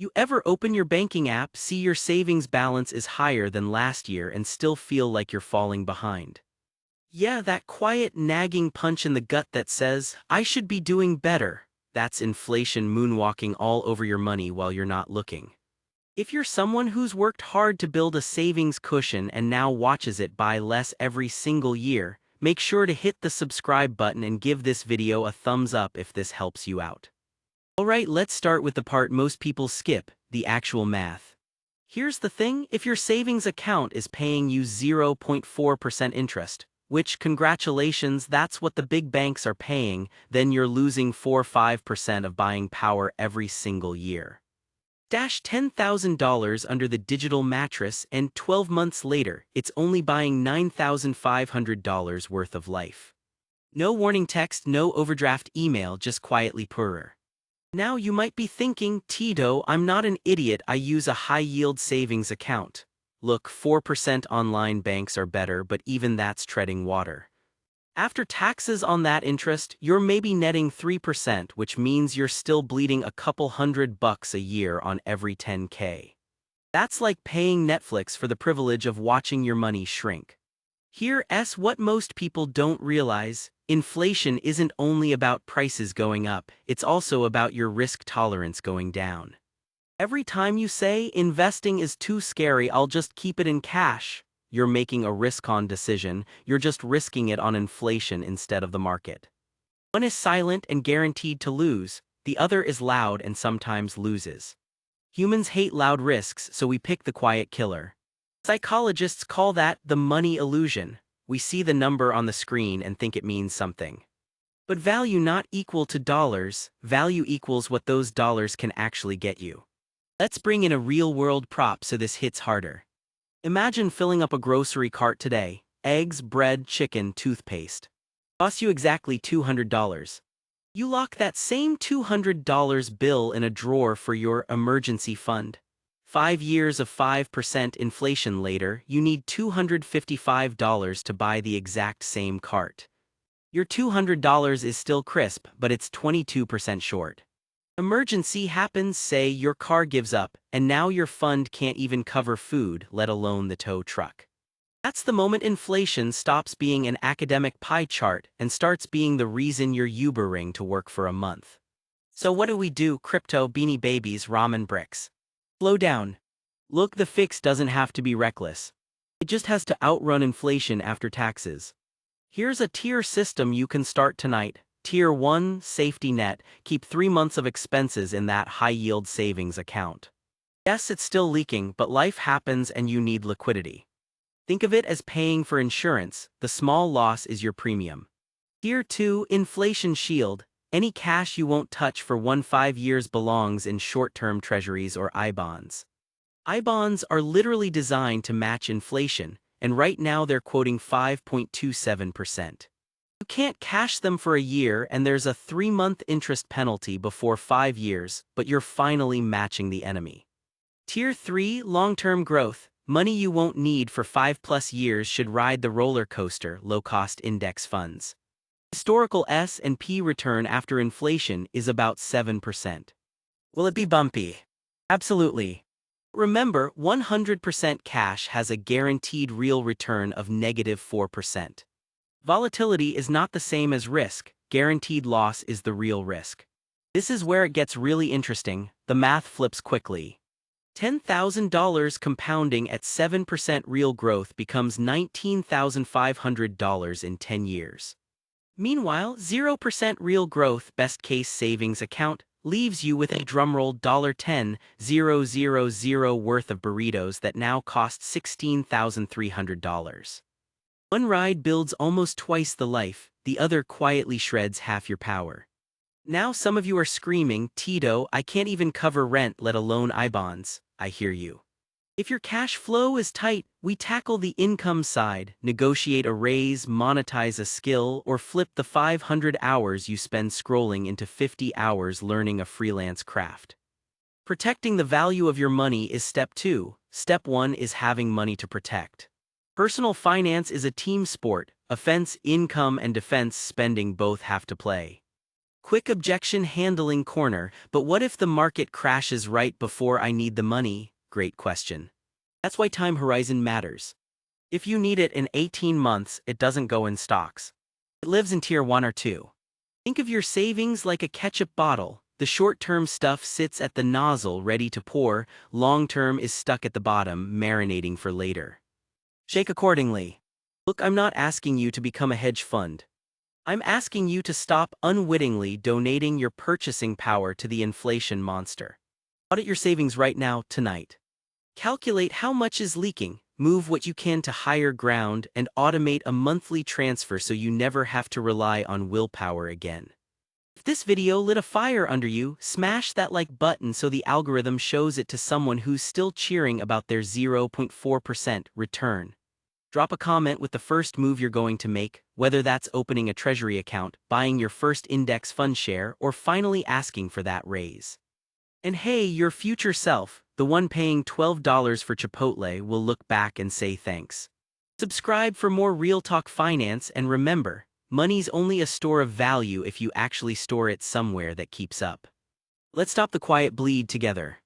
You ever open your banking app, see your savings balance is higher than last year and still feel like you're falling behind? Yeah, that quiet nagging punch in the gut that says, I should be doing better. That's inflation moonwalking all over your money while you're not looking. If you're someone who's worked hard to build a savings cushion and now watches it buy less every single year, make sure to hit the subscribe button and give this video a thumbs up if this helps you out. Alright, let's start with the part most people skip, the actual math. Here's the thing, if your savings account is paying you 0.4% interest, which congratulations, that's what the big banks are paying, then you're losing 4-5% of buying power every single year. Dash $10,000 under the digital mattress and 12 months later, it's only buying $9,500 worth of life. No warning text, no overdraft email, just quietly purr. Now you might be thinking, Tito, I'm not an idiot, I use a high-yield savings account. Look, 4% online banks are better, but even that's treading water. After taxes on that interest, you're maybe netting 3%, which means you're still bleeding a couple $100 a year on every 10K. That's like paying Netflix for the privilege of watching your money shrink. Here's what most people don't realize. Inflation isn't only about prices going up, it's also about your risk tolerance going down. Every time you say, investing is too scary, I'll just keep it in cash, you're making a risk-on decision, you're just risking it on inflation instead of the market. One is silent and guaranteed to lose, the other is loud and sometimes loses. Humans hate loud risks, so we pick the quiet killer. Psychologists call that the money illusion. We see the number on the screen and think it means something. But value not equal to dollars, value equals what those dollars can actually get you. Let's bring in a real-world prop so this hits harder. Imagine filling up a grocery cart today, eggs, bread, chicken, toothpaste. Costs you exactly $200. You lock that same $200 bill in a drawer for your emergency fund. 5 years of 5% inflation later, you need $255 to buy the exact same cart. Your $200 is still crisp, but it's 22% short. Emergency happens, say your car gives up, and now your fund can't even cover food, let alone the tow truck. That's the moment inflation stops being an academic pie chart and starts being the reason you're Ubering to work for a month. So what do? Crypto, beanie babies, ramen bricks. Slow down. Look, the fix doesn't have to be reckless. It just has to outrun inflation after taxes. Here's a tier system you can start tonight. Tier 1, safety net, keep 3 months of expenses in that high-yield savings account. Yes, it's still leaking, but life happens and you need liquidity. Think of it as paying for insurance, the small loss is your premium. Tier 2, inflation shield, any cash you won't touch for 5 years belongs in short-term treasuries or I-bonds. I-bonds are literally designed to match inflation, and right now they're quoting 5.27%. You can't cash them for a year and there's a 3-month interest penalty before 5 years, but you're finally matching the enemy. Tier 3, long-term growth, money you won't need for 5+ years should ride the roller coaster, low-cost index funds. Historical S&P return after inflation is about 7%. Will it be bumpy? Absolutely. Remember, 100% cash has a guaranteed real return of -4%. Volatility is not the same as risk, guaranteed loss is the real risk. This is where it gets really interesting, the math flips quickly. $10,000 compounding at 7% real growth becomes $19,500 in 10 years. Meanwhile, 0% real growth best-case savings account leaves you with a drumroll $10,000 worth of burritos that now cost $16,300. One ride builds almost twice the life, the other quietly shreds half your power. Now some of you are screaming, Tito, I can't even cover rent, let alone I-bonds. I hear you. If your cash flow is tight, we tackle the income side, negotiate a raise, monetize a skill, or flip the 500 hours you spend scrolling into 50 hours learning a freelance craft. Protecting the value of your money is step 2. Step 1 is having money to protect. Personal finance is a team sport. Offense, income, and defense spending both have to play. Quick objection handling corner, but what if the market crashes right before I need the money? Great question. That's why time horizon matters. If you need it in 18 months, it doesn't go in stocks. It lives in tier 1 or 2. Think of your savings like a ketchup bottle. The short-term stuff sits at the nozzle ready to pour, long-term is stuck at the bottom, marinating for later. Shake accordingly. Look, I'm not asking you to become a hedge fund. I'm asking you to stop unwittingly donating your purchasing power to the inflation monster. Audit your savings right now, tonight. Calculate how much is leaking, move what you can to higher ground, and automate a monthly transfer so you never have to rely on willpower again. If this video lit a fire under you, smash that like button so the algorithm shows it to someone who's still cheering about their 0.4% return. Drop a comment with the first move you're going to make, whether that's opening a treasury account, buying your first index fund share, or finally asking for that raise. And hey, your future self, the one paying $12 for Chipotle, will look back and say thanks. Subscribe for more Real Talk Finance, and remember, money's only a store of value if you actually store it somewhere that keeps up. Let's stop the quiet bleed together.